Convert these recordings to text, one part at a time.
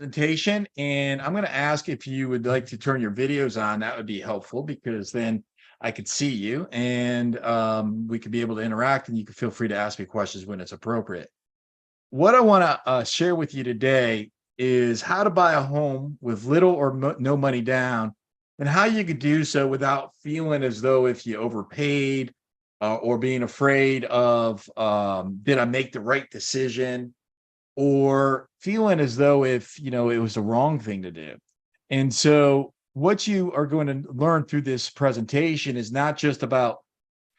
presentation, and I'm going to ask if you would like to turn your videos on. That would be helpful because then I could see you and we could be able to interact, and you can feel free to ask me questions when it's appropriate. What I want to share with you today is how to buy a home with little or no money down, and how you could do so without feeling as though if you overpaid, or being afraid of did I make the right decision, or feeling as though if it was the wrong thing to do. And so what you are going to learn through this presentation is not just about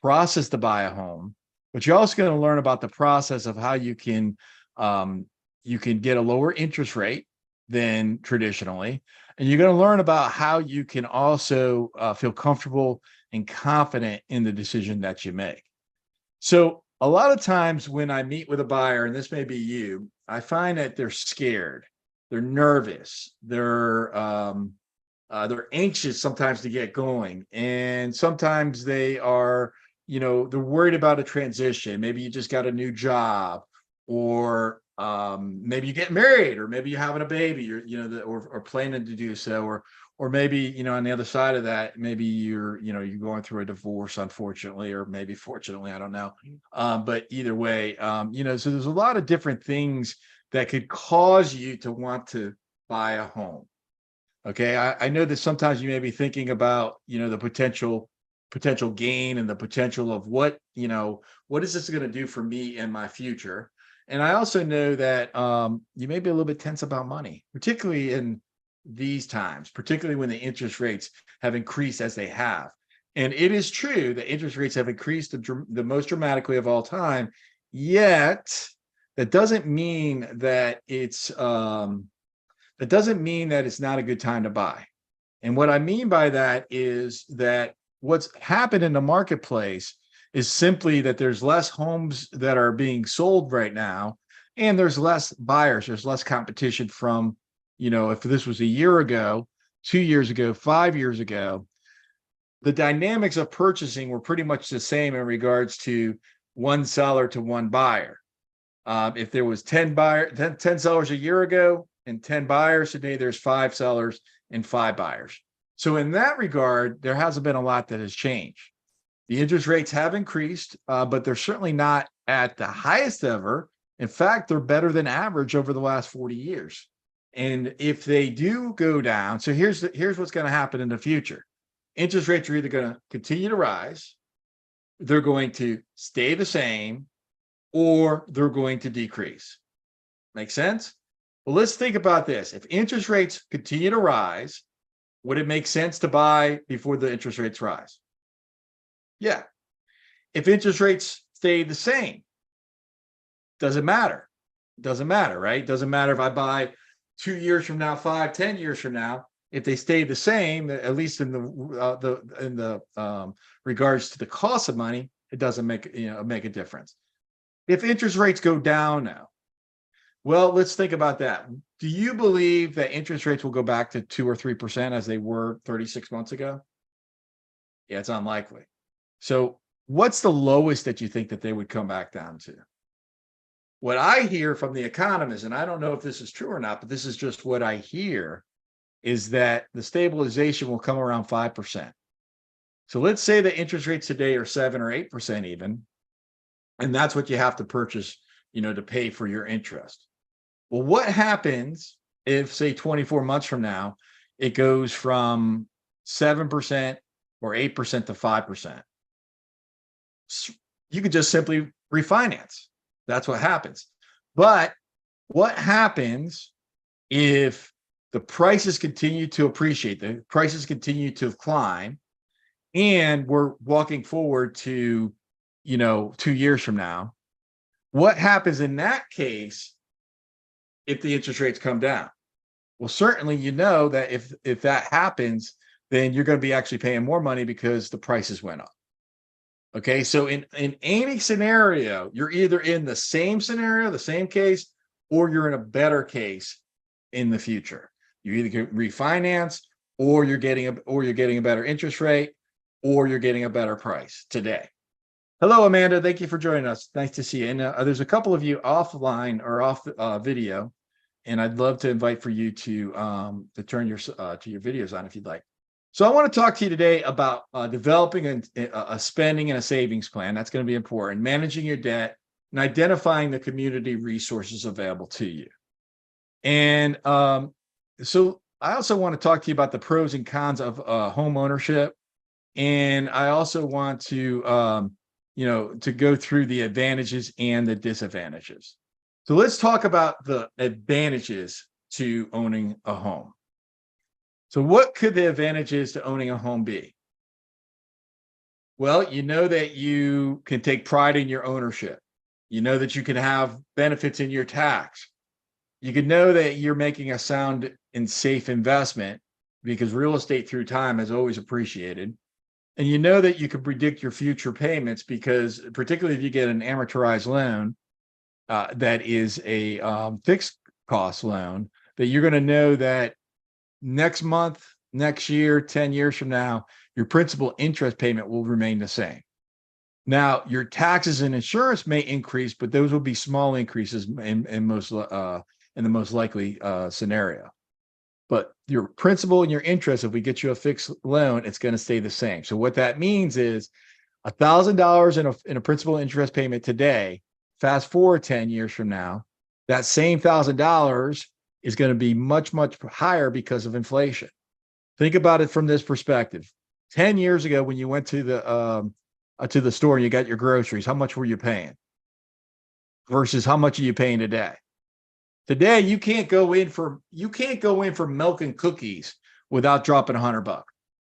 process to buy a home, but you're also going to learn about the process of how you can get a lower interest rate than traditionally, and you're going to learn about how you can also feel comfortable and confident in the decision that you make. So a lot of times when I meet with a buyer, and this may be you, I find that they're scared, they're nervous, they're anxious sometimes to get going, and sometimes they are, they're worried about a transition. Maybe you just got a new job, or maybe you get married, or maybe you're having a baby, or planning to do so, or maybe on the other side of that, maybe you're going through a divorce, unfortunately, or maybe fortunately, I don't know. But either way, so there's a lot of different things that could cause you to want to buy a home. Okay, I know that sometimes you may be thinking about the potential gain and the potential of what is this going to do for me in my future. And I also know that you may be a little bit tense about money, particularly in these times, particularly when the interest rates have increased as they have. And it is true that interest rates have increased the most dramatically of all time. Yet that doesn't mean that it's not a good time to buy. And what I mean by that is that what's happened in the marketplace is simply that there's less homes that are being sold right now, and there's less buyers. There's less competition from, if this was a year ago, 2 years ago, 5 years ago, the dynamics of purchasing were pretty much the same in regards to one seller to one buyer. If there was 10 sellers a year ago and 10 buyers, today there's 5 sellers and 5 buyers. So in that regard, there hasn't been a lot that has changed. The interest rates have increased, but they're certainly not at the highest ever. In fact, they're better than average over the last 40 years. And if they do go down, so here's what's going to happen in the future. Interest rates are either going to continue to rise, they're going to stay the same, or they're going to decrease. Make sense? Well, let's think about this. If interest rates continue to rise, would it make sense to buy before the interest rates rise? Yeah. If interest rates stay the same, doesn't matter. Doesn't matter, right? Doesn't matter if I buy 2 years from now, 5, 10 years from now. If they stay the same, at least in the regards to the cost of money, it doesn't make a difference. If interest rates go down now, well, let's think about that. Do you believe that interest rates will go back to 2 or 3% as they were 36 months ago? Yeah, it's unlikely. So what's the lowest that you think that they would come back down to? What I hear from the economists, and I don't know if this is true or not, but this is just what I hear, is that the stabilization will come around 5%. So let's say the interest rates today are 7 or 8% even, and that's what you have to purchase, to pay for your interest. Well, what happens if, say, 24 months from now, it goes from 7% or 8% to 5%? You could just simply refinance. That's what happens. But what happens if the prices continue to appreciate, the prices continue to climb, and we're walking forward to, 2 years from now? What happens in that case if the interest rates come down? Well, certainly, that if that happens, then you're going to be actually paying more money because the prices went up. Okay, so in any scenario, you're either in the same scenario, the same case, or you're in a better case in the future. You either can refinance, or you're getting a better interest rate, or you're getting a better price today. Hello, Amanda. Thank you for joining us. Nice to see you. And there's a couple of you offline or off video. and I'd love to invite for you to turn your to your videos on if you'd like. So I want to talk to you today about developing a spending and a savings plan. That's going to be important. Managing your debt and identifying the community resources available to you. And so I also want to talk to you about the pros and cons of home ownership. And I also want to go through the advantages and the disadvantages. So let's talk about the advantages to owning a home. So what could the advantages to owning a home be? Well, you know that you can take pride in your ownership. You know that you can have benefits in your tax. You can know that you're making a sound and safe investment because real estate through time is always appreciated. And you know that you can predict your future payments because, particularly if you get an amortized loan that is a fixed cost loan, that you're going to know that next month, next year, 10 years from now, your principal interest payment will remain the same. Now, your taxes and insurance may increase, but those will be small increases in the most likely scenario. But your principal and your interest, if we get you a fixed loan, it's going to stay the same. So what that means is $1,000 in a principal interest payment today, fast forward 10 years from now, that same $1,000 is going to be much, much higher because of inflation. Think about it from this perspective. 10 years ago, when you went to the store and you got your groceries, how much were you paying versus how much are you paying today? Today, you can't go in for milk and cookies without dropping $100,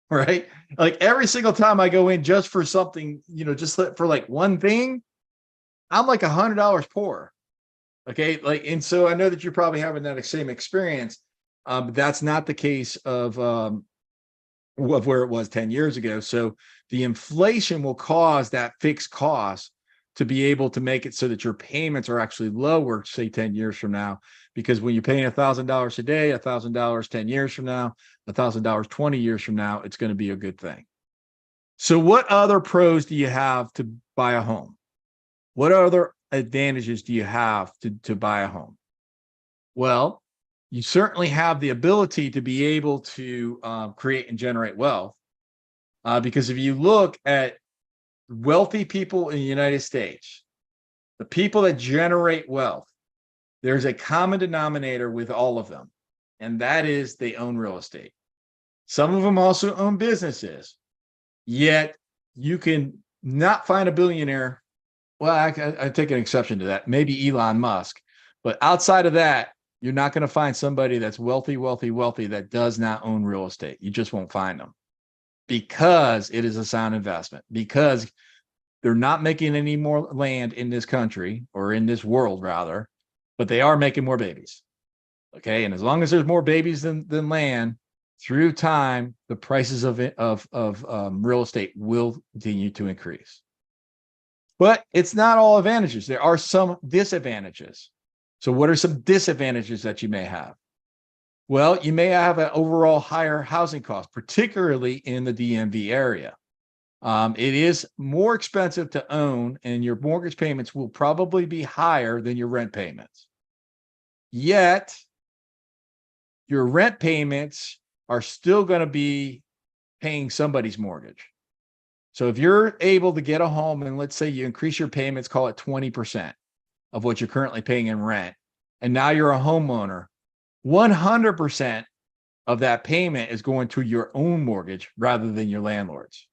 right? Like every single time I go in just for something, just for like one thing, I'm like $100 poor. Okay, and so I know that you're probably having that same experience. But that's not the case of where it was 10 years ago. So the inflation will cause that fixed cost to be able to make it so that your payments are actually lower, say 10 years from now, because when you're paying $1,000 today, $1,000 10 years from now, $1,000 20 years from now, it's going to be a good thing. So what other pros do you have to buy a home? What other advantages do you have to buy a home? Well, you certainly have the ability to be able to create and generate wealth. Because if you look at wealthy people in the United States, the people that generate wealth, there's a common denominator with all of them, and that is they own real estate. Some of them also own businesses, yet you can not find a billionaire. Well, I take an exception to that, maybe Elon Musk, but outside of that, you're not going to find somebody that's wealthy that does not own real estate. You just won't find them because it is a sound investment, because they're not making any more land in this country or in this world rather, but they are making more babies. Okay. And as long as there's more babies than land, through time, the prices of real estate will continue to increase. But it's not all advantages. There are some disadvantages. So what are some disadvantages that you may have? Well, you may have an overall higher housing cost, particularly in the DMV area. It is more expensive to own, and your mortgage payments will probably be higher than your rent payments. Yet, your rent payments are still going to be paying somebody's mortgage. So if you're able to get a home and let's say you increase your payments, call it 20% of what you're currently paying in rent, and now you're a homeowner, 100% of that payment is going to your own mortgage rather than your landlord's.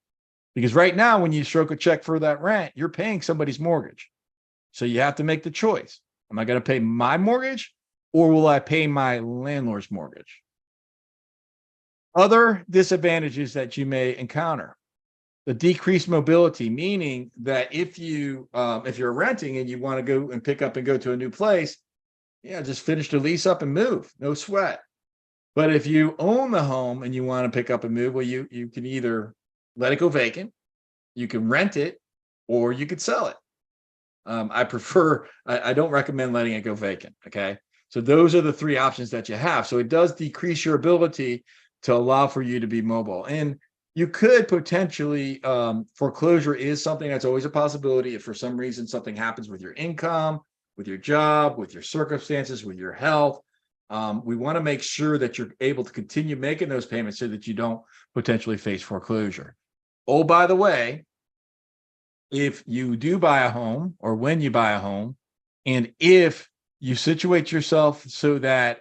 Because right now, when you stroke a check for that rent, you're paying somebody's mortgage. So you have to make the choice. Am I going to pay my mortgage or will I pay my landlord's mortgage? Other disadvantages that you may encounter: the decreased mobility, meaning that if you're renting and you want to go and pick up and go to a new place, just finish the lease up and move, no sweat. But if you own the home and you want to pick up and move, well, you can either let it go vacant, you can rent it, or you could sell it. I don't recommend letting it go vacant. Okay. So those are the three options that you have. So it does decrease your ability to allow for you to be mobile. And you could potentially, foreclosure is something that's always a possibility. If for some reason something happens with your income, with your job, with your circumstances, with your health, We want to make sure that you're able to continue making those payments so that you don't potentially face foreclosure. Oh, by the way, if you do buy a home, or when you buy a home, and if you situate yourself so that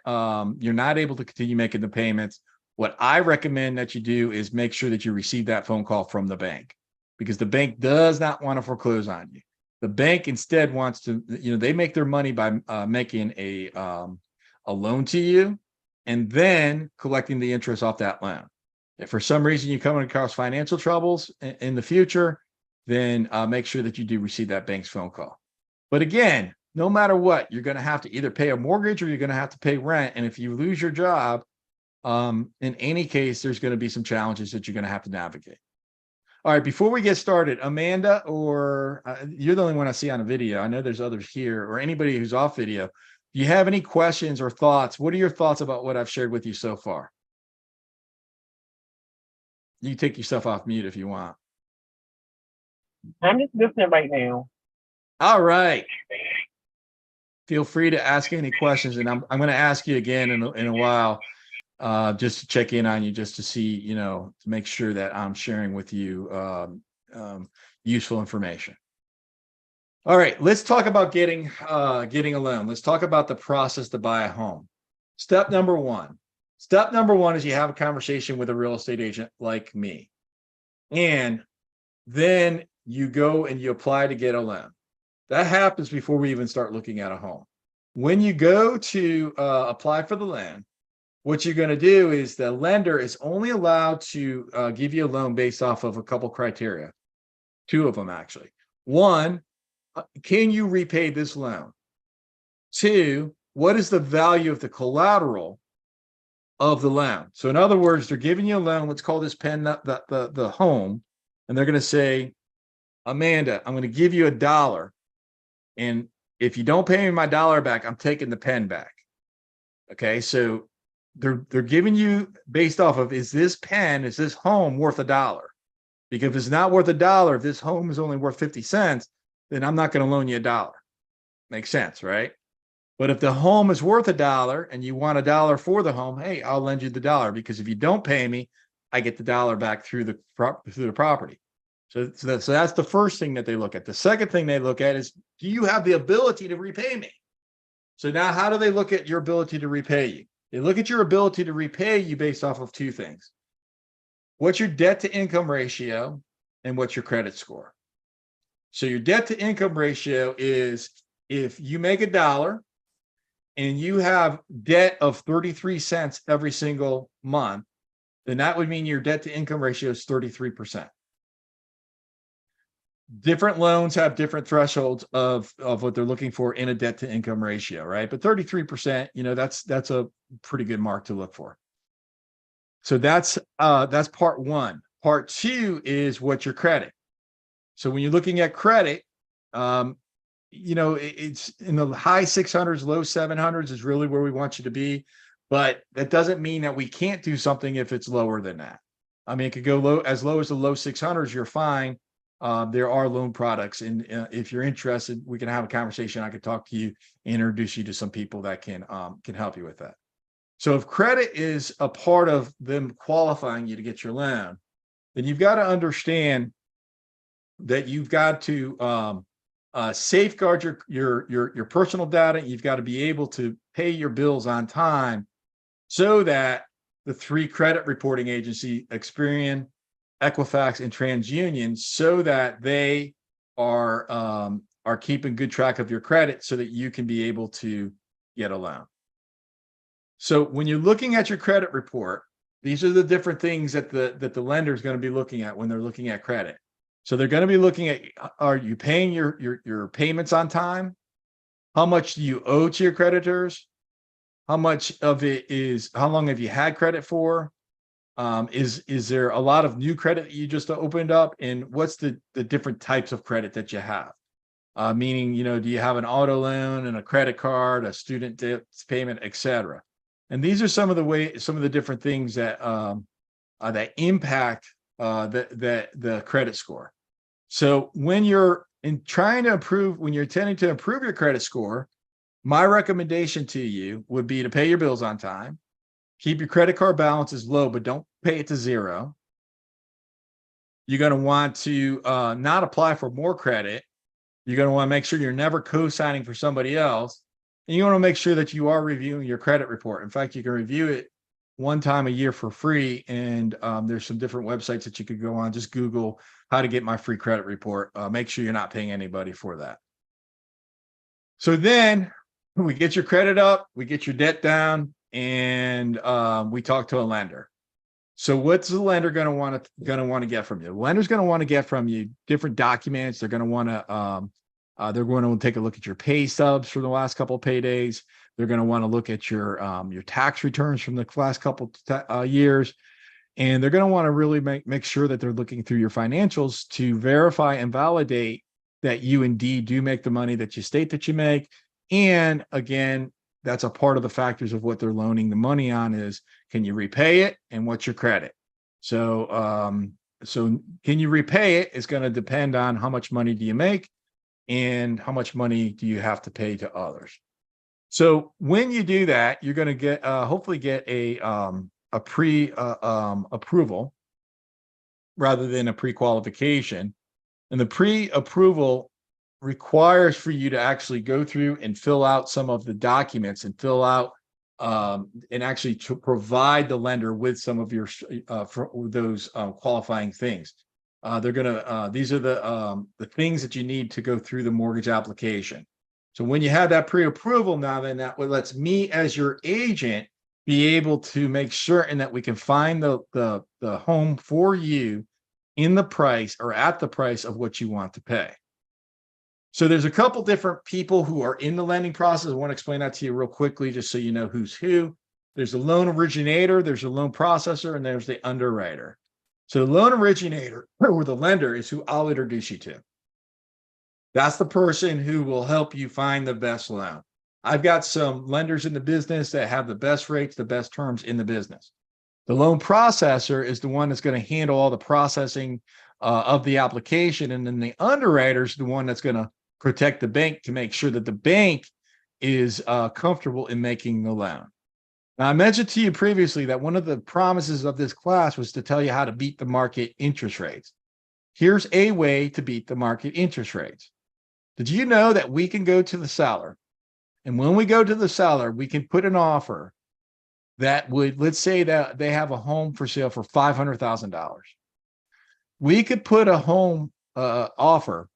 you're not able to continue making the payments, what I recommend that you do is make sure that you receive that phone call from the bank, because the bank does not want to foreclose on you. The bank instead wants to, they make their money by making a loan to you and then collecting the interest off that loan. If for some reason you come across financial troubles in the future, then make sure that you do receive that bank's phone call. But again, no matter what, you're going to have to either pay a mortgage or you're going to have to pay rent. And if you lose your job, in any case, there's going to be some challenges that you're going to have to navigate. All right, before we get started, Amanda, or you're the only one I see on a video. I know there's others here, or anybody who's off video. Do you have any questions or thoughts? What are your thoughts about what I've shared with you so far? You can take yourself off mute if you want. I'm just listening right now. All right. Feel free to ask any questions, and I'm going to ask you again in a while, just to check in on you, just to see, to make sure that I'm sharing with you useful information. All right, let's talk about getting a loan. Let's talk about the process to buy a home. Step number one is you have a conversation with a real estate agent like me, and then you go and you apply to get a loan. That happens before we even start looking at a home. When you go to apply for the loan, what you're going to do is the lender is only allowed to give you a loan based off of a couple criteria, two of them actually. One, can you repay this loan? Two, what is the value of the collateral of the loan? So in other words, they're giving you a loan, let's call this pen the home, and they're going to say, Amanda, I'm going to give you $1. And if you don't pay me my $1 back, I'm taking the pen back. Okay, so they're giving you based off of, is this home worth $1? Because if it's not worth $1, if this home is only worth 50 cents, then I'm not going to loan you $1. Makes sense, right? But if the home is worth $1 and you want $1 for the home, hey, I'll lend you the $1, because if you don't pay me, I get the $1 back through the property. So that's the first thing that they look at. The second thing they look at is, do you have the ability to repay me? So now how do they look at your ability to repay you? They look at your ability to repay you based off of two things. What's your debt to income ratio and what's your credit score? So your debt to income ratio is, if you make $1 and you have debt of 33 cents every single month, then that would mean your debt to income ratio is 33%. Different loans have different thresholds of what they're looking for in a debt to income ratio, right? But 33%, that's a pretty good mark to look for. So that's part one. Part two is what's your credit. So when you're looking at credit, it's in the high 600s, low 700s is really where we want you to be. But that doesn't mean that we can't do something if it's lower than that. I mean, it could go as low as the low 600s, you're fine. There are loan products, and if you're interested, we can have a conversation. I could talk to you and introduce you to some people that can help you with that. So if credit is a part of them qualifying you to get your loan, then you've got to understand that you've got to safeguard your personal data. You've got to be able to pay your bills on time, so that the three credit reporting agency, Experian, Equifax, and TransUnion, so that they are keeping good track of your credit, so that you can be able to get a loan. So when you're looking at your credit report, these are the different things that the lender is going to be looking at when they're looking at credit. So they're going to be looking at, are you paying your payments on time? How much do you owe to your creditors? How much of it is, how long have you had credit for? Is there a lot of new credit that you just opened up? And what's the different types of credit that you have? Meaning, do you have an auto loan and a credit card, a student debt payment, etc.? And these are some of the different things that impact the credit score. So when you're intending to improve your credit score, My recommendation to you would be to pay your bills on time, keep your credit card balances low, but don't pay it to zero. You're going to want to not apply for more credit. You're going to want to make sure you're never co-signing for somebody else. And you want to make sure that you are reviewing your credit report. In fact, you can review it one time a year for free. And there's some different websites that you could go on. Just Google how to get my free credit report. Make sure you're not paying anybody for that. So then we get your credit up, we get your debt down, and we talk to a lender. So what's the lender going to want to get from you? The lender's going to want to get from you different documents. They're going to want to take a look at your pay stubs for the last couple of paydays. They're going to want to look at your tax returns from the last couple years, and they're going to want to really make sure that they're looking through your financials to verify and validate that you indeed do make the money that you state that you make. And again, that's a part of the factors of what they're loaning the money on is, can you repay it and what's your credit? So, can you repay it is going to depend on how much money do you make and how much money do you have to pay to others. So when you do that, you're going to get, hopefully get a approval rather than a pre-qualification. And the pre-approval requires for you to actually go through and fill out some of the documents and fill out and actually to provide the lender with some of your those qualifying things. These are the things that you need to go through the mortgage application. So when you have that pre-approval, now then that lets me as your agent be able to make certain that we can find the home for you in the price or at the price of what you want to pay. So there's a couple different people who are in the lending process. I want to explain that to you real quickly, just so you know who's who. There's a loan originator, there's a loan processor, and there's the underwriter. So the loan originator or the lender is who I'll introduce you to. That's the person who will help you find the best loan. I've got some lenders in the business that have the best rates, the best terms in the business. The loan processor is the one that's going to handle all the processing of the application. And then the underwriter is the one that's going to protect the bank to make sure that the bank is comfortable in making the loan. Now, I mentioned to you previously that one of the promises of this class was to tell you how to beat the market interest rates. Here's a way to beat the market interest rates. Did you know that we can go to the seller? And when we go to the seller, we can put an offer that would, let's say that they have a home for sale for $500,000. We could put a home offer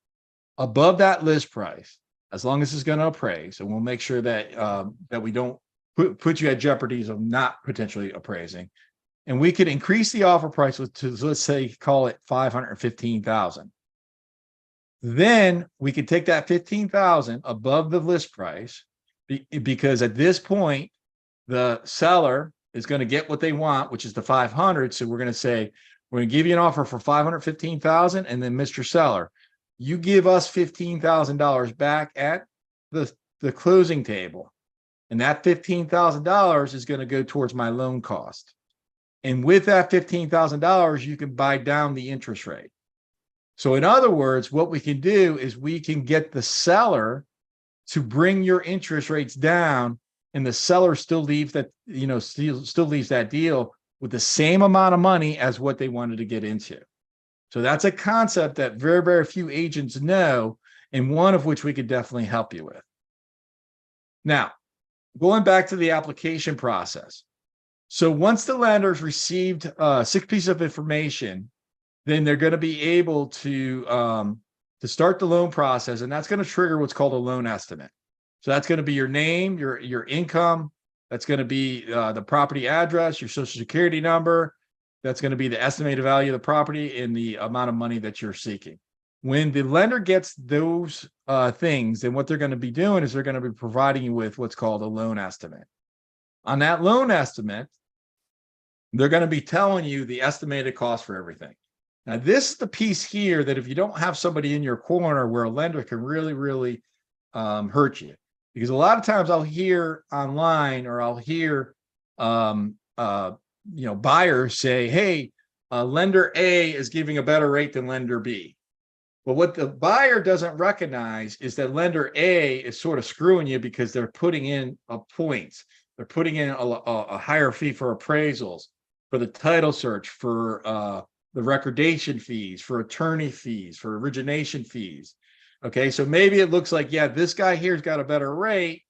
above that list price, as long as it's going to appraise, and we'll make sure that that we don't put you at jeopardy of not potentially appraising. And we could increase the offer price to, let's say, call it $515,000. Then we could take that $15,000 above the list price, because at this point, the seller is going to get what they want, which is the 500. So we're going to say, we're going to give you an offer for 515,000. And then Mr. Seller, you give us $15,000 back at the closing table. And that $15,000 is going to go towards my loan cost. And with that $15,000, you can buy down the interest rate. So in other words, what we can do is we can get the seller to bring your interest rates down, and the seller still leaves that, still leaves that deal with the same amount of money as what they wanted to get into. So that's a concept that very, very few agents know, and one of which we could definitely help you with. Now, going back to the application process. So once the lender's received 6 pieces of information, then they're going to be able to start the loan process, and that's going to trigger what's called a loan estimate. So that's going to be your name, your income. That's going to be the property address, your social security number. That's going to be the estimated value of the property and the amount of money that you're seeking. When the lender gets those things, then what they're going to be doing is they're going to be providing you with what's called a loan estimate. On that loan estimate, they're going to be telling you the estimated cost for everything. Now, this is the piece here that if you don't have somebody in your corner where a lender can really, really hurt you. Because a lot of times I'll hear online, or I'll hear buyers say, hey, lender A is giving a better rate than lender B. But what the buyer doesn't recognize is that lender A is sort of screwing you because they're putting in points. They're putting in a higher fee for appraisals, for the title search, for the recordation fees, for attorney fees, for origination fees. Okay, so maybe it looks like, yeah, this guy here's got a better rate,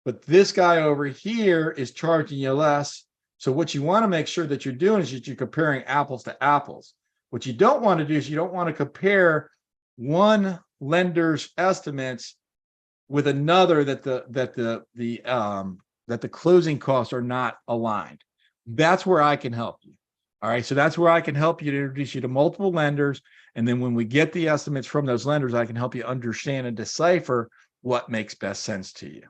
but this guy over here is charging you less. So what you want to make sure that you're doing is that you're comparing apples to apples. What you don't want to do is you don't want to compare one lender's estimates with another that the closing costs are not aligned. That's where I can help you. All right, so that's where I can help you to introduce you to multiple lenders, and then when we get the estimates from those lenders, I can help you understand and decipher what makes best sense to you.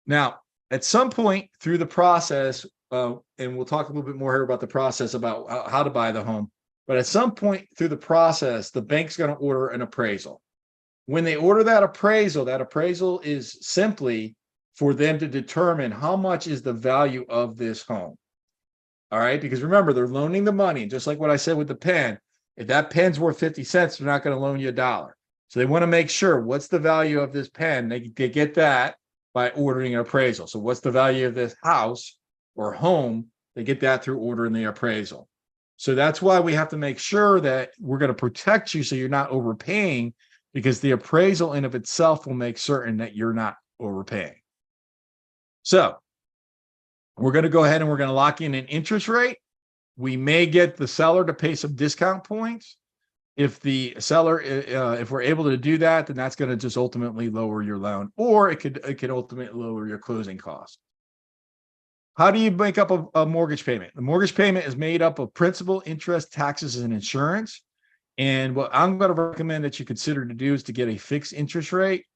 Now, at some point through the process, and we'll talk a little bit more here about the process about how to buy the home. But at some point through the process, the bank's going to order an appraisal. When they order that appraisal is simply for them to determine how much is the value of this home. All right, because remember, they're loaning the money. Just like what I said with the pen, if that pen's worth 50 cents, they're not going to loan you $1. So they want to make sure what's the value of this pen. They get that by ordering an appraisal. So what's the value of this house or home? They get that through ordering the appraisal. So that's why we have to make sure that we're going to protect you so you're not overpaying, because the appraisal in of itself will make certain that you're not overpaying. So we're going to go ahead and we're going to lock in an interest rate. We may get the seller to pay some discount points. If the seller, if we're able to do that, then that's going to just ultimately lower your loan, or it could ultimately lower your closing costs. How do you make up a mortgage payment? The mortgage payment is made up of principal, interest, taxes, and insurance. And what I'm going to recommend that you consider to do is to get a fixed interest rate.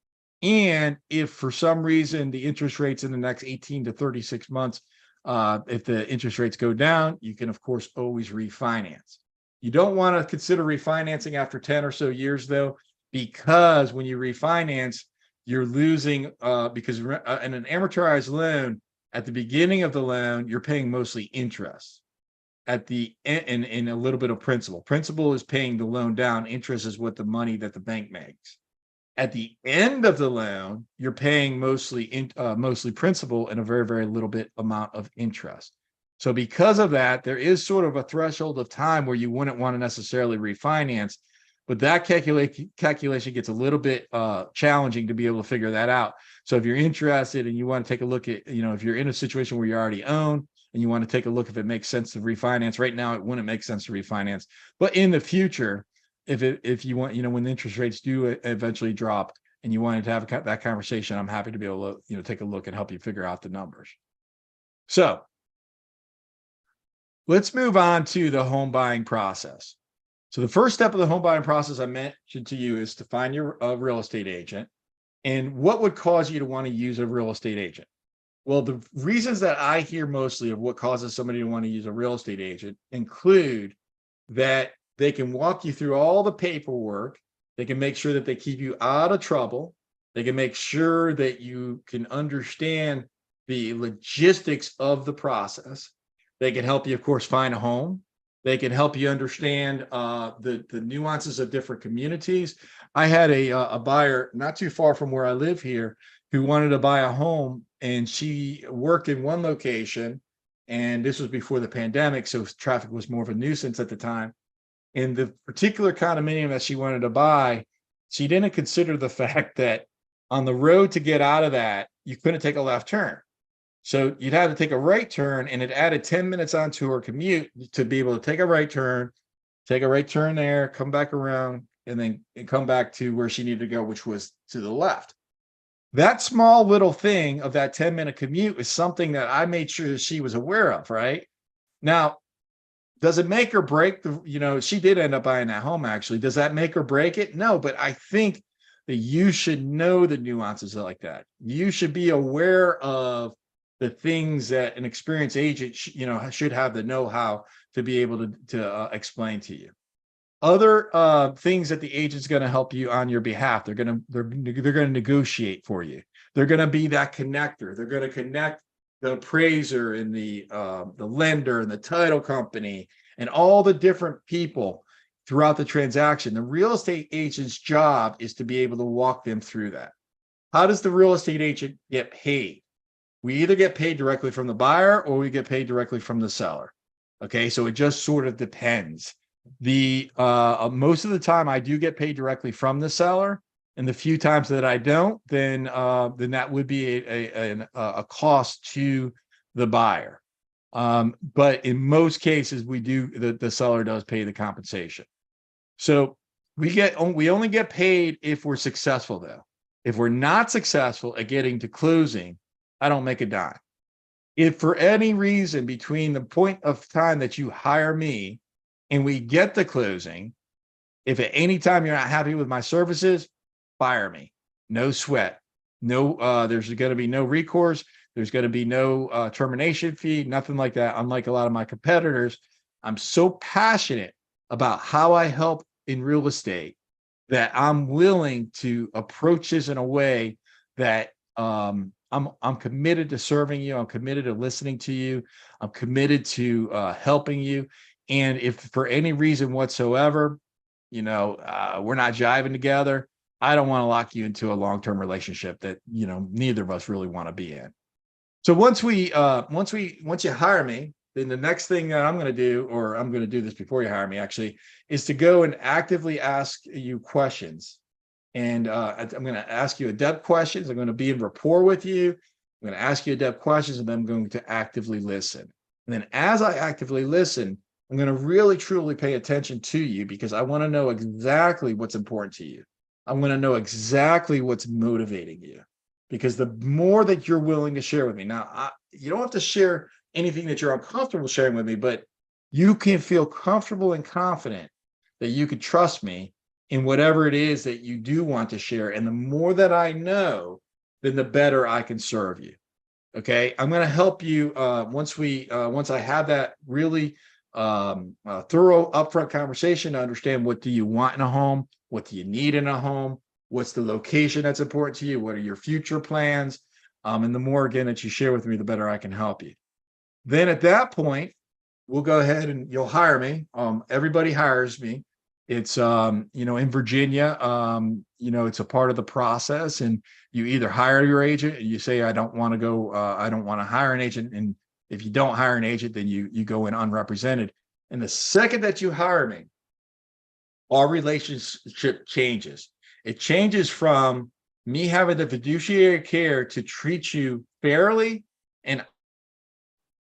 And if for some reason the interest rates in the next 18 to 36 months, if the interest rates go down, you can, of course, always refinance. You don't want to consider refinancing after 10 or so years, though, because when you refinance, you're losing, because in an amortized loan, at the beginning of the loan, you're paying mostly interest. At the end, and a little bit of principal. Principal is paying the loan down. Interest is what the money that the bank makes. At the end of the loan, you're paying mostly principal and a very, very little bit amount of interest. So because of that, there is sort of a threshold of time where you wouldn't want to necessarily refinance, but that calculation gets a little bit challenging to be able to figure that out. So if you're interested and you want to take a look at, if you're in a situation where you already own and you want to take a look if it makes sense to refinance, right now it wouldn't make sense to refinance. But in the future, if you want, when the interest rates do eventually drop and you wanted to have that conversation, I'm happy to be able to, take a look and help you figure out the numbers. So let's move on to the home buying process. So the first step of the home buying process I mentioned to you is to find your real estate agent. And what would cause you to want to use a real estate agent? Well, the reasons that I hear mostly of what causes somebody to want to use a real estate agent include that they can walk you through all the paperwork. They can make sure that they keep you out of trouble. They can make sure that you can understand the logistics of the process. They can help you, of course, find a home. They can help you understand the nuances of different communities. I had a buyer not too far from where I live here who wanted to buy a home, and she worked in one location, and this was before the pandemic, so traffic was more of a nuisance at the time. In the particular condominium that she wanted to buy, she didn't consider the fact that on the road to get out of that, you couldn't take a left turn. So you'd have to take a right turn, and it added 10 minutes onto her commute to be able to take a right turn there, come back around, and then come back to where she needed to go, which was to the left. That small little thing of that 10-minute commute is something that I made sure that she was aware of, right? Now, does it make or break she did end up buying that home, actually. Does that make or break it? No, but I think that you should know the nuances like that. You should be aware of the things that an experienced agent should have the know-how to be able to explain to you. Other things that the agent's going to help you on your behalf. They're going to negotiate for you. They're going to be that connector. They're going to connect the appraiser and the lender and the title company and all the different people throughout the transaction. The real estate agent's job is to be able to walk them through that. How does the real estate agent get paid? We either get paid directly from the buyer or we get paid directly from the seller. Okay, so it just sort of depends. The most of the time I do get paid directly from the seller, and the few times that I don't, then that would be a cost to the buyer. But in most cases, the seller does pay the compensation. So we only get paid if we're successful, though. If we're not successful at getting to closing, I don't make a dime. If for any reason between the point of time that you hire me and we get the closing, if at any time you're not happy with my services, fire me. No sweat. No, there's going to be no recourse. There's going to be no termination fee, nothing like that. Unlike a lot of my competitors, I'm so passionate about how I help in real estate that I'm willing to approach this in a way that I'm committed to serving you. I'm committed to listening to you. I'm committed to helping you. And if for any reason whatsoever, we're not jiving together, I don't want to lock you into a long-term relationship that, neither of us really want to be in. So once you hire me, then the next thing that I'm going to do, or I'm going to do this before you hire me actually, is to go and actively ask you questions. And I'm going to ask you adept questions. I'm going to be in rapport with you. I'm going to ask you adept questions, and then I'm going to actively listen. And then as I actively listen, I'm going to really, truly pay attention to you because I want to know exactly what's important to you. I want to know exactly what's motivating you, because the more that you're willing to share with me, now, you don't have to share anything that you're uncomfortable sharing with me, but you can feel comfortable and confident that you could trust me in whatever it is that you do want to share. And the more that I know, then the better I can serve you. Okay. I'm going to help you once I have that really thorough upfront conversation to understand, what do you want in a home? What do you need in a home? What's the location that's important to you? What are your future plans? And the more, again, that you share with me, the better I can help you. Then at that point, we'll go ahead and you'll hire me. Everybody hires me. It's, in Virginia, it's a part of the process, and you either hire your agent and you say, I don't want to hire an agent. And if you don't hire an agent, then you go in unrepresented. And the second that you hire me, our relationship changes. It changes from me having the fiduciary care to treat you fairly, and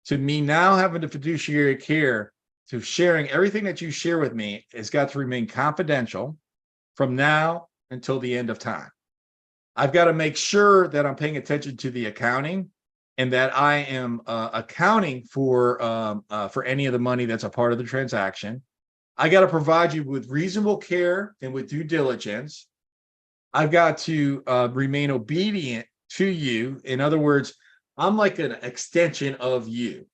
to me now having the fiduciary care to sharing everything that you share with me has got to remain confidential from now until the end of time. I've got to make sure that I'm paying attention to the accounting, and that I am accounting for any of the money that's a part of the transaction. I got to provide you with reasonable care and with due diligence. I've got to remain obedient to you. In other words, I'm like an extension of you.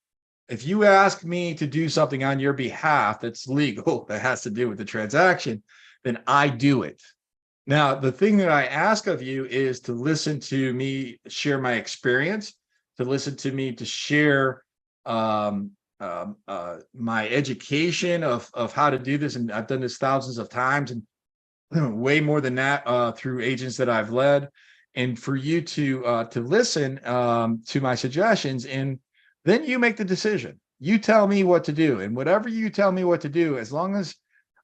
If you ask me to do something on your behalf that's legal, that has to do with the transaction, then I do it. Now, the thing that I ask of you is to listen to me share my experience, to listen to me to share my education of how to do this. And I've done this thousands of times, and way more than that through agents that I've led. And for you to listen to my suggestions, and then you make the decision. You tell me what to do, and whatever you tell me what to do, as long as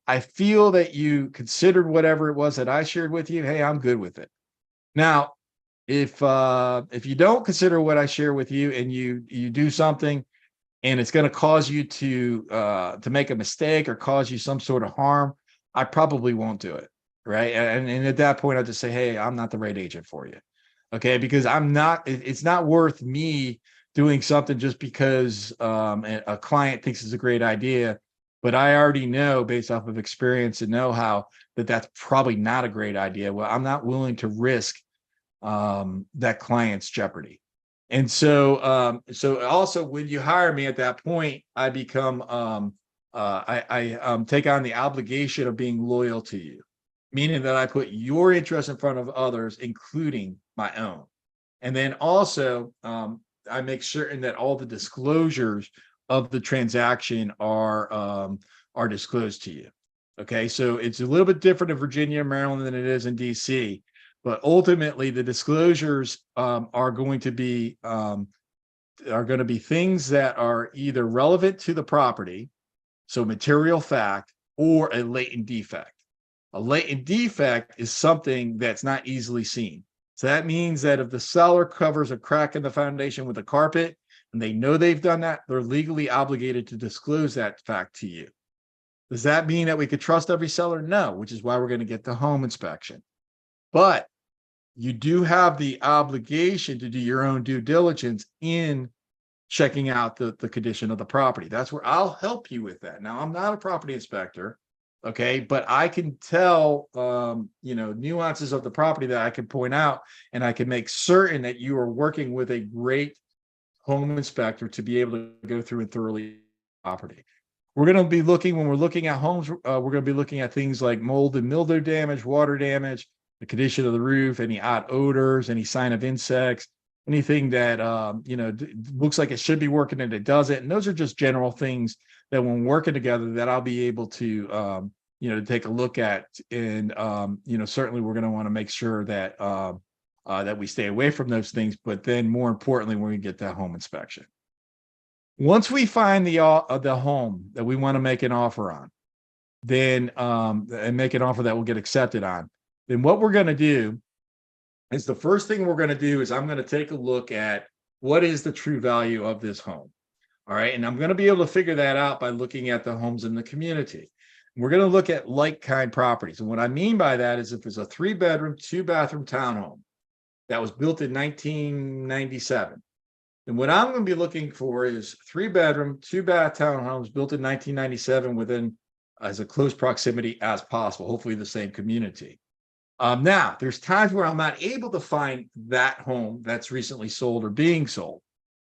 I feel that you considered whatever it was that I shared with you, hey, I'm good with it. Now, if you don't consider what I share with you, and you do something and it's going to cause you to make a mistake or cause you some sort of harm, I probably won't do it. Right. And at that point, I'll just say, hey, I'm not the right agent for you. Okay. Because it's not worth me doing something just because a client thinks it's a great idea, but I already know based off of experience and know-how that that's probably not a great idea. Well, I'm not willing to risk that client's jeopardy. And so also when you hire me at that point, I become I take on the obligation of being loyal to you, meaning that I put your interest in front of others, including my own. And then also I make certain that all the disclosures of the transaction are disclosed to you. Okay, so it's a little bit different in Virginia, Maryland than it is in DC, but ultimately the disclosures are going to be things that are either relevant to the property, so material fact, or a latent defect. A latent defect is something that's not easily seen. So that means that if the seller covers a crack in the foundation with a carpet and they know they've done that, they're legally obligated to disclose that fact to you. Does that mean that we could trust every seller? No, which is why we're going to get the home inspection. But you do have the obligation to do your own due diligence in checking out the condition of the property. That's where I'll help you with that. Now, I'm not a property inspector, okay, but I can tell nuances of the property that I can point out, and I can make certain that you are working with a great home inspector to be able to go through and thoroughly property. We're going to be looking, when we're looking at homes, we're going to be looking at things like mold and mildew damage, water damage, the condition of the roof, any odd odors, any sign of insects, anything that looks like it should be working and it doesn't. And those are just general things that when working together that I'll be able to take a look at. And certainly we're going to want to make sure that that we stay away from those things. But then more importantly, when we get that home inspection. Once we find the home that we want to make an offer on, then and make an offer that will get accepted on, then what we're going to do is the first thing we're going to do is I'm going to take a look at what is the true value of this home. All right. And I'm going to be able to figure that out by looking at the homes in the community. We're going to look at like kind properties. And what I mean by that is if it's a 3-bedroom, 2-bathroom townhome that was built in 1997. And what I'm going to be looking for is 3-bedroom, 2-bath townhomes built in 1997 within as a close proximity as possible, hopefully the same community. Now, there's times where I'm not able to find that home that's recently sold or being sold.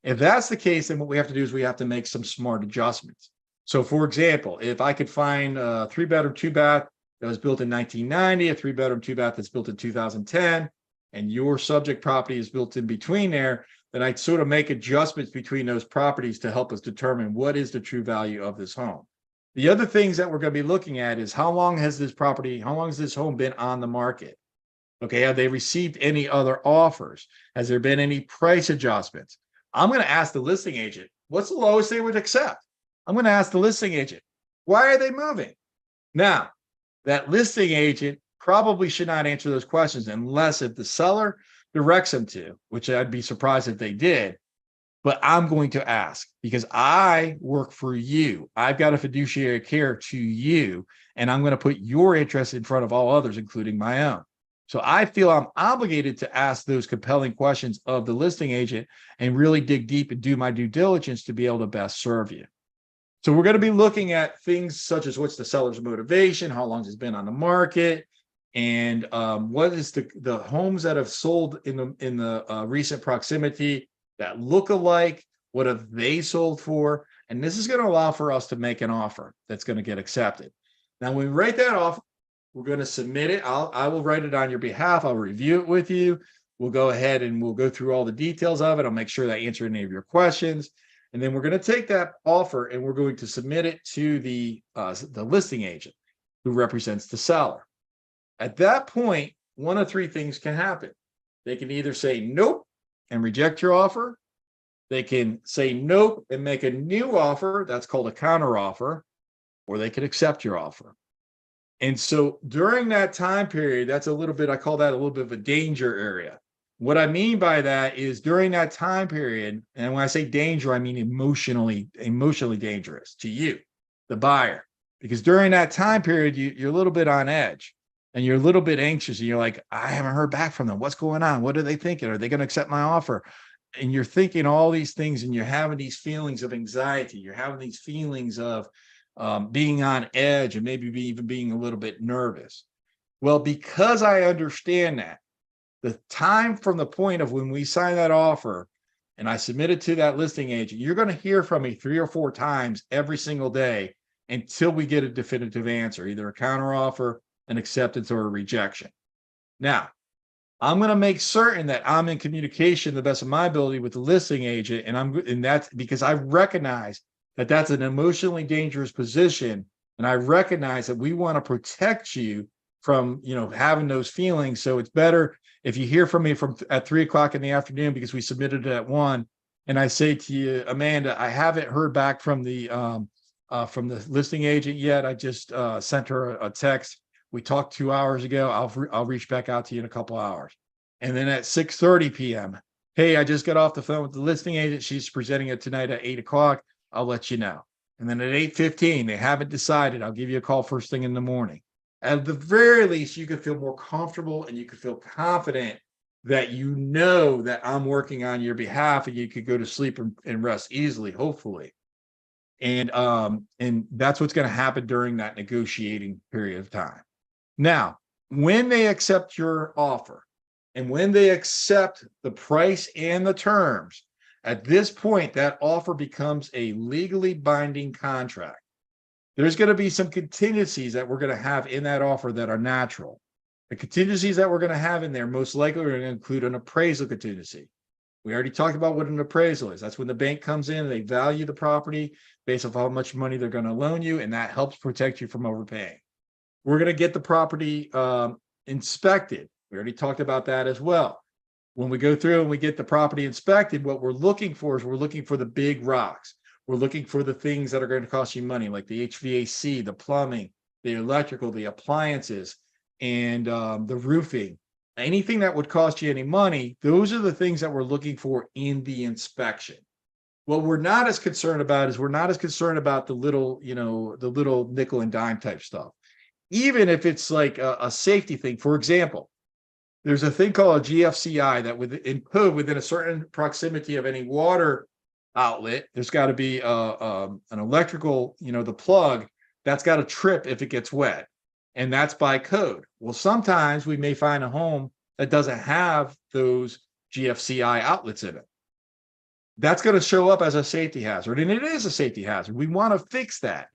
If that's the case, then what we have to do is we have to make some smart adjustments. So, for example, if I could find a 3-bedroom, 2-bath that was built in 1990, a 3-bedroom, 2-bath that's built in 2010, and your subject property is built in between there, then I'd sort of make adjustments between those properties to help us determine what is the true value of this home. The other things that we're going to be looking at is how long has this home been on the market? Okay, have they received any other offers? Has there been any price adjustments? I'm going to ask the listing agent, what's the lowest they would accept? I'm going to ask the listing agent, why are they moving? Now, that listing agent probably should not answer those questions unless if the seller directs them to, which I'd be surprised if they did. But I'm going to ask because I work for you. I've got a fiduciary care to you, and I'm going to put your interest in front of all others, including my own. So I feel I'm obligated to ask those compelling questions of the listing agent and really dig deep and do my due diligence to be able to best serve you. So we're going to be looking at things such as what's the seller's motivation, how long it's been on the market, and what is the homes that have sold in the recent proximity that look alike, what have they sold for? And this is going to allow for us to make an offer that's going to get accepted. Now, when we write that off, we're going to submit it. I will write it on your behalf. I'll review it with you. We'll go ahead and we'll go through all the details of it. I'll make sure that I answer any of your questions. And then we're going to take that offer and we're going to submit it to the listing agent who represents the seller. At that point, one of 3 things can happen. They can either say nope and reject your offer. They can say nope and make a new offer. That's called a counter offer, or they can accept your offer. And so during that time period, that's a little bit, I call that a little bit of a danger area. What I mean by that is during that time period, and when I say danger, I mean emotionally dangerous to you, the buyer, because during that time period, you're a little bit on edge. And you're a little bit anxious and you're like, I haven't heard back from them. What's going on? What are they thinking? Are they going to accept my offer? And you're thinking all these things and you're having these feelings of anxiety. You're having these feelings of being on edge and maybe even being a little bit nervous. Well, because I understand that, the time from the point of when we sign that offer and I submit it to that listing agent, you're going to hear from me 3 or 4 times every single day until we get a definitive answer, either a counter offer, an acceptance, or a rejection. Now, I'm going to make certain that I'm in communication to the best of my ability with the listing agent, and that's because I recognize that that's an emotionally dangerous position And I recognize that we want to protect you from, having those feelings. So it's better if you hear from me at 3 o'clock in the afternoon because we submitted it at 1, and I say to you, Amanda, I haven't heard back from the listing agent yet. I just sent her a text. We talked 2 hours ago. I'll reach back out to you in a couple hours. And then at 6:30 p.m., hey, I just got off the phone with the listing agent. She's presenting it tonight at 8 o'clock. I'll let you know. And then at 8:15, they haven't decided. I'll give you a call first thing in the morning. At the very least, you can feel more comfortable and you can feel confident that that I'm working on your behalf, and you could go to sleep and rest easily, hopefully. And that's what's going to happen during that negotiating period of time. Now, when they accept your offer and when they accept the price and the terms, at this point, that offer becomes a legally binding contract. There's going to be some contingencies that we're going to have in that offer that are natural. The contingencies that we're going to have in there most likely are going to include an appraisal contingency. We already talked about what an appraisal is. That's when the bank comes in and they value the property based on how much money they're going to loan you, and that helps protect you from overpaying. We're going to get the property inspected. We already talked about that as well. When we go through and we get the property inspected, what we're looking for the big rocks. We're looking for the things that are going to cost you money, like the HVAC, the plumbing, the electrical, the appliances, and the roofing. Anything that would cost you any money, those are the things that we're looking for in the inspection. What we're not as concerned about is the little, the little nickel and dime type stuff. Even if it's like a safety thing. For example, there's a thing called a GFCI that within a certain proximity of any water outlet, there's got to be an electrical, the plug that's got to trip if it gets wet. And that's by code. Well, sometimes we may find a home that doesn't have those GFCI outlets in it. That's going to show up as a safety hazard, and it is a safety hazard. We want to fix that.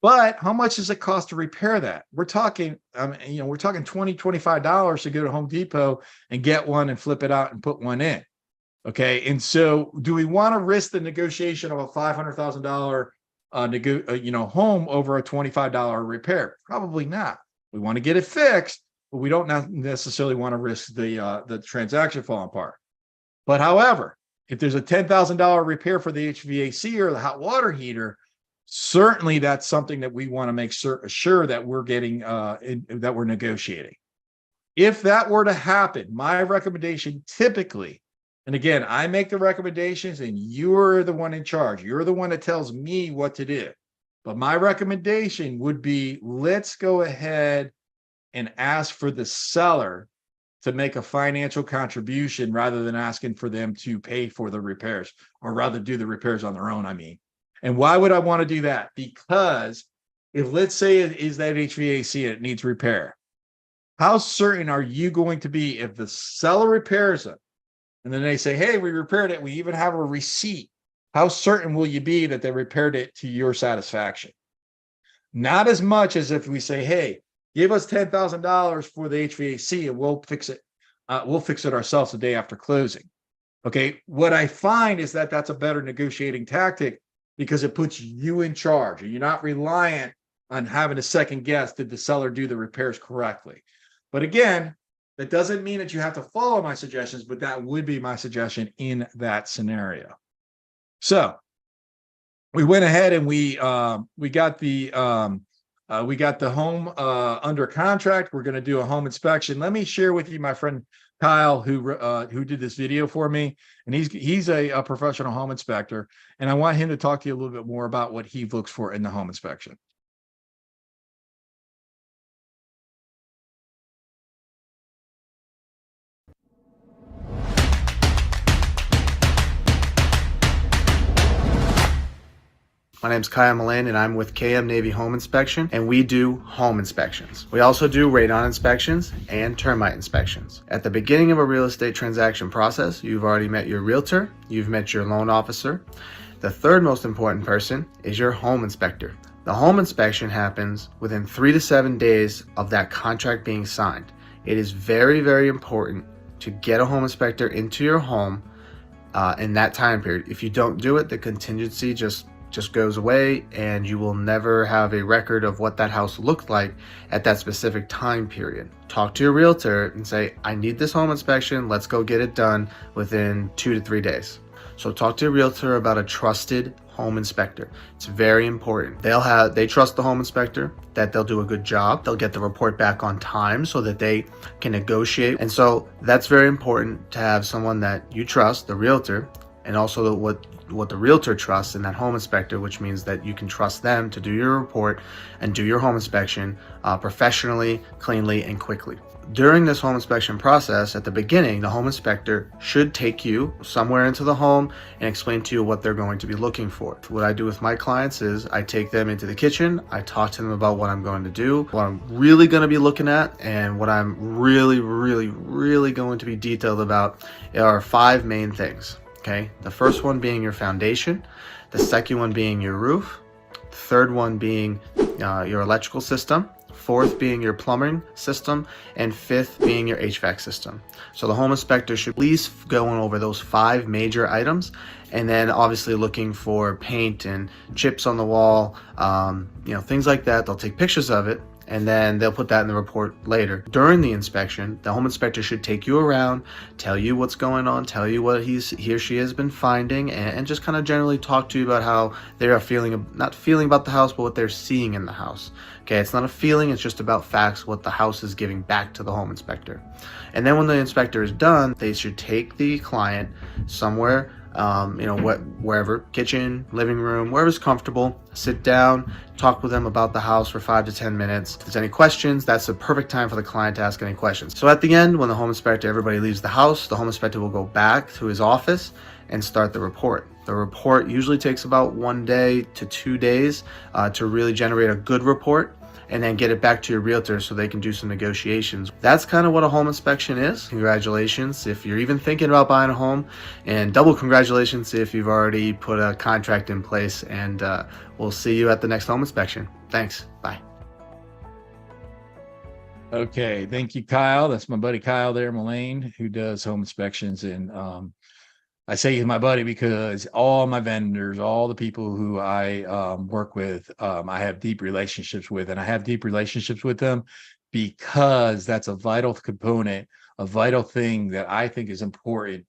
But how much does it cost to repair that? We're talking, we're talking $20, $25 to go to Home Depot and get one and flip it out and put one in. Okay. And so do we want to risk the negotiation of a $500,000 home over a $25 repair? Probably not. We want to get it fixed, but we don't necessarily want to risk the transaction falling apart. But however, if there's a $10,000 repair for the HVAC or the hot water heater, certainly that's something that we want to make sure that we're getting that we're negotiating. If that were to happen, my recommendation typically, and again, I make the recommendations and you're the one in charge. You're the one that tells me what to do. But my recommendation would be, let's go ahead and ask for the seller to make a financial contribution rather than asking for them to pay for the repairs, or rather do the repairs on their own, I mean. And why would I want to do that? Because if, let's say it is that HVAC and it needs repair, how certain are you going to be if the seller repairs it and then they say, hey, we repaired it, we even have a receipt, how certain will you be that they repaired it to your satisfaction? Not as much as if we say, hey, give us $10,000 for the HVAC and we'll fix it. We'll fix it ourselves the day after closing. Okay. What I find is that that's a better negotiating tactic because it puts you in charge and you're not reliant on having a second guess, did the seller do the repairs correctly? But again, that doesn't mean that you have to follow my suggestions, but that would be my suggestion in that scenario. So we went ahead and we got the home under contract. We're going to do a home inspection. Let me share with you my friend Kyle, who did this video for me, and he's a professional home inspector, and I want him to talk to you a little bit more about what he looks for in the home inspection. My name is Kyle Milan and I'm with KM Navy Home Inspection, and we do home inspections. We also do radon inspections and termite inspections. At the beginning of a real estate transaction process, you've already met your realtor, you've met your loan officer. The third most important person is your home inspector. The home inspection happens within 3 to 7 days of that contract being signed. It is very, very important to get a home inspector into your home in that time period. If you don't do it, the contingency just just goes away, and you will never have a record of what that house looked like at that specific time period. Talk to your realtor and say, I need this home inspection. Let's go get it done within 2 to 3 days. So talk to your realtor about a trusted home inspector. It's very important. They trust the home inspector, that they'll do a good job. They'll get the report back on time so that they can negotiate. And so that's very important, to have someone that you trust, the realtor, and also what the realtor trusts in that home inspector, which means that you can trust them to do your report and do your home inspection professionally, cleanly, and quickly. During this home inspection process, at the beginning, the home inspector should take you somewhere into the home and explain to you what they're going to be looking for. What I do with my clients is I take them into the kitchen, I talk to them about what I'm going to do, what I'm really going to be looking at, and what I'm really going to be detailed about are 5 main things. Okay, the first one being your foundation, the second one being your roof, the third one being your electrical system, fourth being your plumbing system, and fifth being your HVAC system. So the home inspector should at least go over those 5 major items, and then obviously looking for paint and chips on the wall, things like that. They'll take pictures of it, and then they'll put that in the report later. During the inspection, the home inspector should take you around, tell you what's going on, tell you what he or she has been finding, and just kind of generally talk to you about how they are not feeling about the house, but what they're seeing in the house. Okay, it's not a feeling, it's just about facts, what the house is giving back to the home inspector. And then when the inspector is done, they should take the client somewhere, wherever, kitchen, living room, wherever's comfortable, sit down, talk with them about the house for 5 to 10 minutes. If there's any questions, that's the perfect time for the client to ask any questions. So at the end, when the home inspector, everybody leaves the house, the home inspector will go back to his office and start the report. The report usually takes about 1 day to 2 days to really generate a good report, and then get it back to your realtor so they can do some negotiations. That's kind of what a home inspection is. Congratulations if you're even thinking about buying a home, and double congratulations if you've already put a contract in place, and we'll see you at the next home inspection. Thanks. Bye. Okay, thank you, Kyle. That's my buddy Kyle there, Mullane, who does home inspections. And I say he's my buddy because all my vendors, all the people who I work with, I have deep relationships with, and I have deep relationships with them because that's a vital component, a vital thing that I think is important.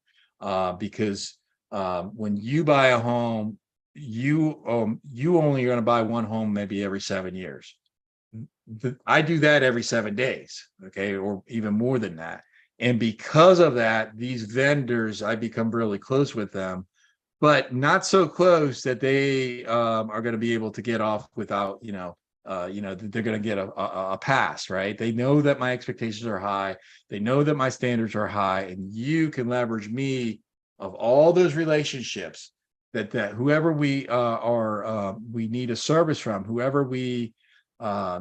Because when you buy a home, you only are going to buy one home maybe every 7 years. I do that every 7 days, okay, or even more than that. And because of that, these vendors, I become really close with them, but not so close that they are going to be able to get off without, they're going to get a pass, right? They know that my expectations are high. They know that my standards are high, and you can leverage me of all those relationships that whoever we we need a service from, whoever we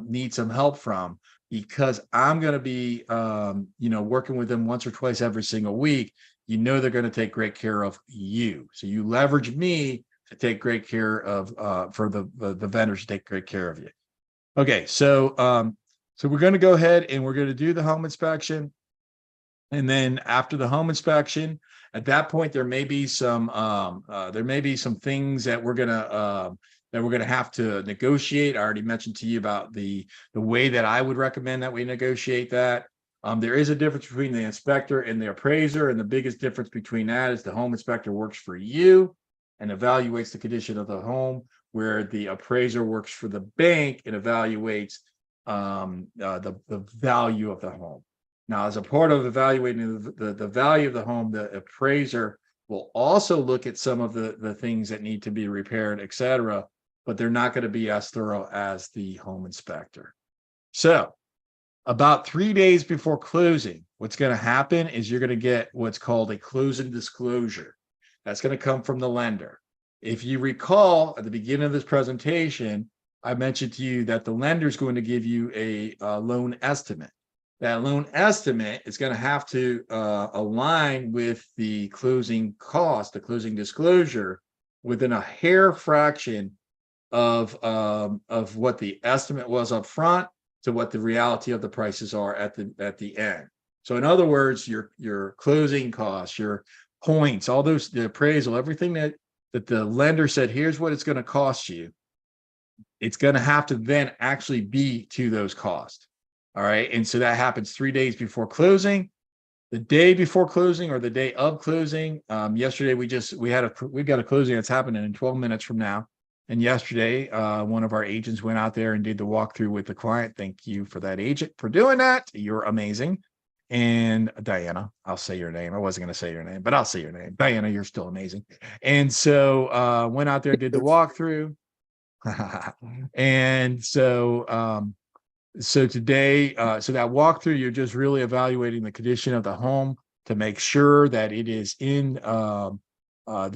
need some help from, because I'm going to be, working with them once or twice every single week. They're going to take great care of you. So you leverage me to take great care of, for the vendors to take great care of you. Okay. So we're going to go ahead and we're going to do the home inspection. And then after the home inspection, at that point, there may be some things that we're going to have to negotiate. I already mentioned to you about the way that I would recommend that we negotiate that. There is a difference between the inspector and the appraiser, and the biggest difference between that is the home inspector works for you and evaluates the condition of the home, where the appraiser works for the bank and evaluates the value of the home. Now, as a part of evaluating the value of the home, the appraiser will also look at some of the things that need to be repaired, et cetera, but they're not going to be as thorough as the home inspector. So about 3 days before closing, what's going to happen is you're going to get what's called a closing disclosure. That's going to come from the lender. If you recall, at the beginning of this presentation, I mentioned to you that the lender is going to give you a loan estimate. That loan estimate is going to have to align with the closing cost, the closing disclosure, within a hair fraction of what the estimate was up front to what the reality of the prices are at the end. So in other words, your closing costs, your points, all those, the appraisal, everything that that the lender said, here's what it's going to cost you, it's going to have to then actually be to those costs. All right. And so that happens 3 days before closing, the day before closing, or the day of closing. Yesterday, we've got a closing that's happening in 12 minutes from now. And yesterday, one of our agents went out there and did the walkthrough with the client. Thank you for that agent for doing that. You're amazing. And Diana, I'll say your name. I wasn't going to say your name, but I'll say your name. Diana, you're still amazing. And so went out there, did the walkthrough. And so today, so that walkthrough, you're just really evaluating the condition of the home to make sure that it is in the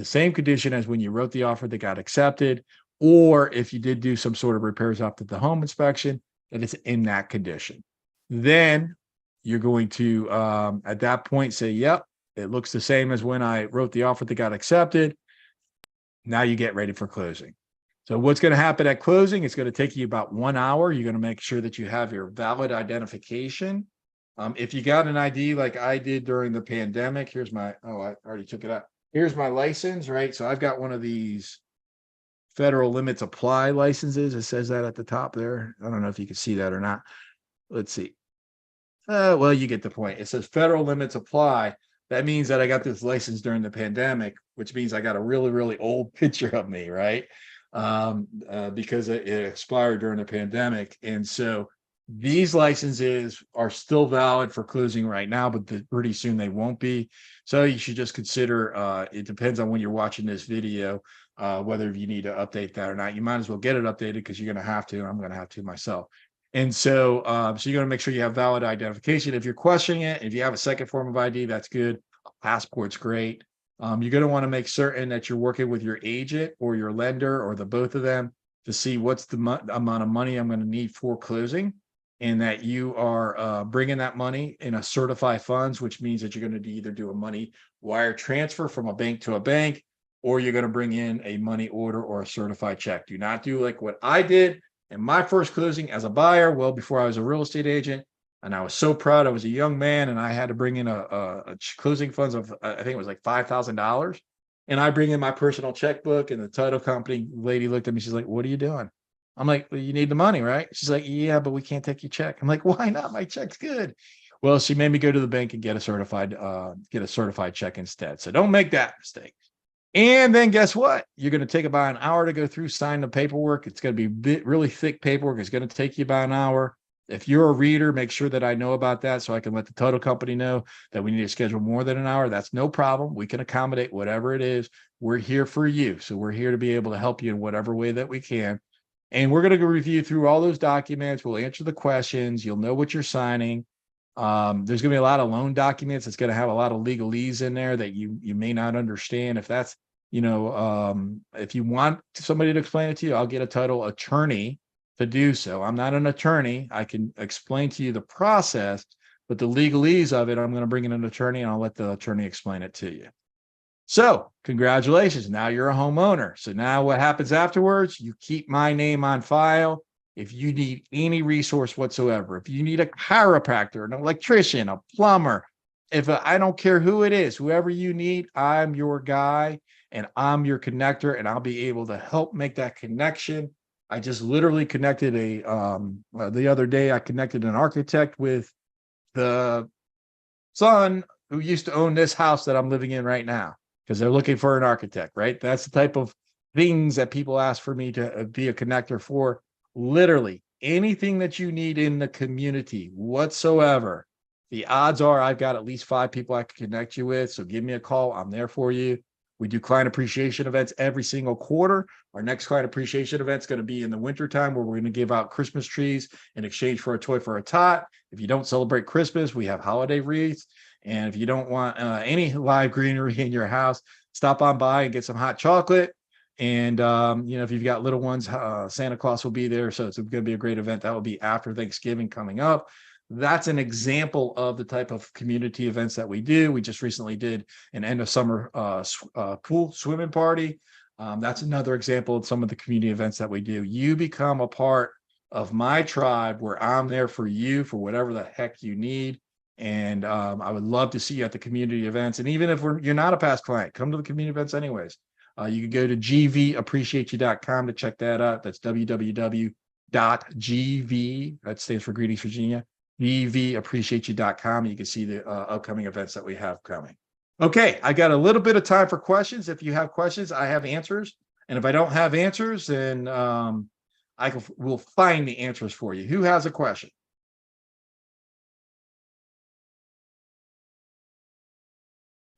same condition as when you wrote the offer that got accepted, or if you did do some sort of repairs after the home inspection, that it's in that condition. Then you're going to, at that point, say, yep, it looks the same as when I wrote the offer that got accepted. Now you get ready for closing. So what's going to happen at closing? It's going to take you about 1 hour. You're going to make sure that you have your valid identification. If you got an ID like I did during the pandemic, here's my, oh, I already took it out. Here's my license, right? So I've got one of these federal limits apply licenses. It says that at the top there. I don't know if you can see that or not. Let's see. Well, you get the point. It says federal limits apply. That means that I got this license during the pandemic, which means I got a really, really old picture of me, right? Because it expired during the pandemic. And so these licenses are still valid for closing right now, but pretty soon they won't be. So you should just consider, it depends on when you're watching this video, whether you need to update that or not. You might as well get it updated because you're going to have to, and I'm going to have to myself. And so, so you're going to make sure you have valid identification. If you're questioning it, if you have a second form of ID, that's good. A passport's great. You're going to want to make certain that you're working with your agent or your lender or the both of them to see what's the amount of money I'm going to need for closing, and that you are bringing that money in a certified funds, which means that you're going to either do a money wire transfer from a bank to a bank, or you're going to bring in a money order or a certified check. Do not do like what I did in my first closing as a buyer, well, before I was a real estate agent. And I was so proud. I was a young man, and I had to bring in a closing funds of, I think it was like $5,000. And I bring in my personal checkbook, and the title company lady looked at me. She's like, "What are you doing?" I'm like, "Well, you need the money, right?" She's like, "Yeah, but we can't take your check." I'm like, "Why not? My check's good." Well, she made me go to the bank and get a certified check instead. So don't make that mistake. And then guess what? You're going to take about an hour to go through, sign the paperwork. It's going to be really thick paperwork. It's going to take you about an hour. If you're a reader, make sure that I know about that so I can let the title company know that we need to schedule more than an hour. That's no problem. We can accommodate whatever it is. We're here for you. So we're here to be able to help you in whatever way that we can. And we're going to go review through all those documents. We'll answer the questions. You'll know what you're signing. There's going to be a lot of loan documents. It's going to have a lot of legalese in there that you may not understand. If that's, if you want somebody to explain it to you, I'll get a title attorney to do so. I'm not an attorney. I can explain to you the process, but the legalese of it, I'm going to bring in an attorney, and I'll let the attorney explain it to you. So congratulations. Now you're a homeowner. So now what happens afterwards? You keep my name on file. If you need any resource whatsoever, if you need a chiropractor, an electrician, a plumber, I don't care who it is, whoever you need, I'm your guy, and I'm your connector, and I'll be able to help make that connection. I just literally connected the other day, I connected an architect with the son who used to own this house that I'm living in right now, because they're looking for an architect, right? That's the type of things that people ask for me to be a connector for. Literally anything that you need in the community whatsoever. The odds are I've got at least 5 people I can connect you with. So give me a call. I'm there for you. We do client appreciation events every single quarter. Our next client appreciation event is going to be in the wintertime, where we're going to give out Christmas trees in exchange for a toy for a tot. If you don't celebrate Christmas, we have holiday wreaths. And if you don't want any live greenery in your house, stop on by and get some hot chocolate. And, if you've got little ones, Santa Claus will be there. So it's going to be a great event. That will be after Thanksgiving coming up. That's an example of the type of community events that we do. We just recently did an end of summer pool swimming party. That's another example of some of the community events that we do. You become a part of my tribe, where I'm there for you for whatever the heck you need. And I would love to see you at the community events. And even if you're not a past client, come to the community events anyways. You can go to gvappreciateyou.com to check that out. That's www.gv, that stands for Greetings Virginia, gvappreciateyou.com. You can see the upcoming events that we have coming. Okay, I got a little bit of time for questions. If you have questions, I have answers. And if I don't have answers, then we'll find the answers for you. Who has a question?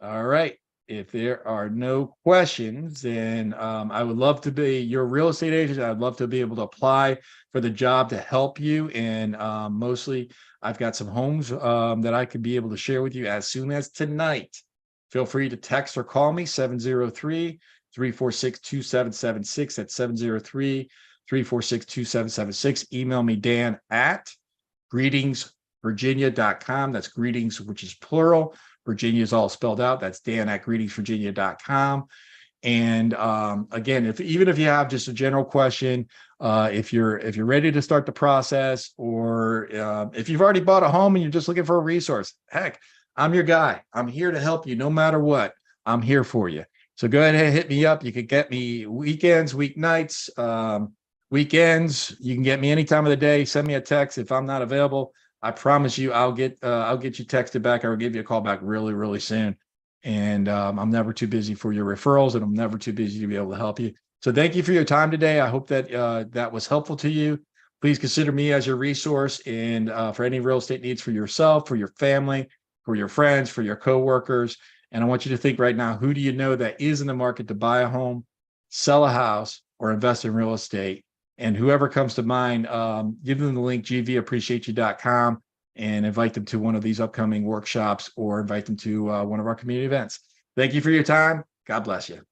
All right. If there are no questions, then I would love to be your real estate agent. I'd love to be able to apply for the job to help you. And mostly, I've got some homes that I could be able to share with you as soon as tonight. Feel free to text or call me 703-346-2776. That's 703-346-2776. Email me Dan at greetingsvirginia.com. That's greetings, which is plural. Virginia is all spelled out. That's Dan at greetingsvirginia.com. And again, even if you have just a general question, if you're ready to start the process, or if you've already bought a home and you're just looking for a resource, heck, I'm your guy. I'm here to help you no matter what. I'm here for you. So go ahead and hit me up. You can get me weekends, weeknights, weekends. You can get me any time of the day. Send me a text if I'm not available. I promise you, I'll get you texted back. I'll give you a call back really, really soon. And I'm never too busy for your referrals, and I'm never too busy to be able to help you. So thank you for your time today. I hope that that was helpful to you. Please consider me as your resource, and for any real estate needs for yourself, for your family, for your friends, for your coworkers. And I want you to think right now, who do you know that is in the market to buy a home, sell a house, or invest in real estate? And whoever comes to mind, give them the link, gvappreciateyou.com, and invite them to one of these upcoming workshops, or invite them to one of our community events. Thank you for your time. God bless you.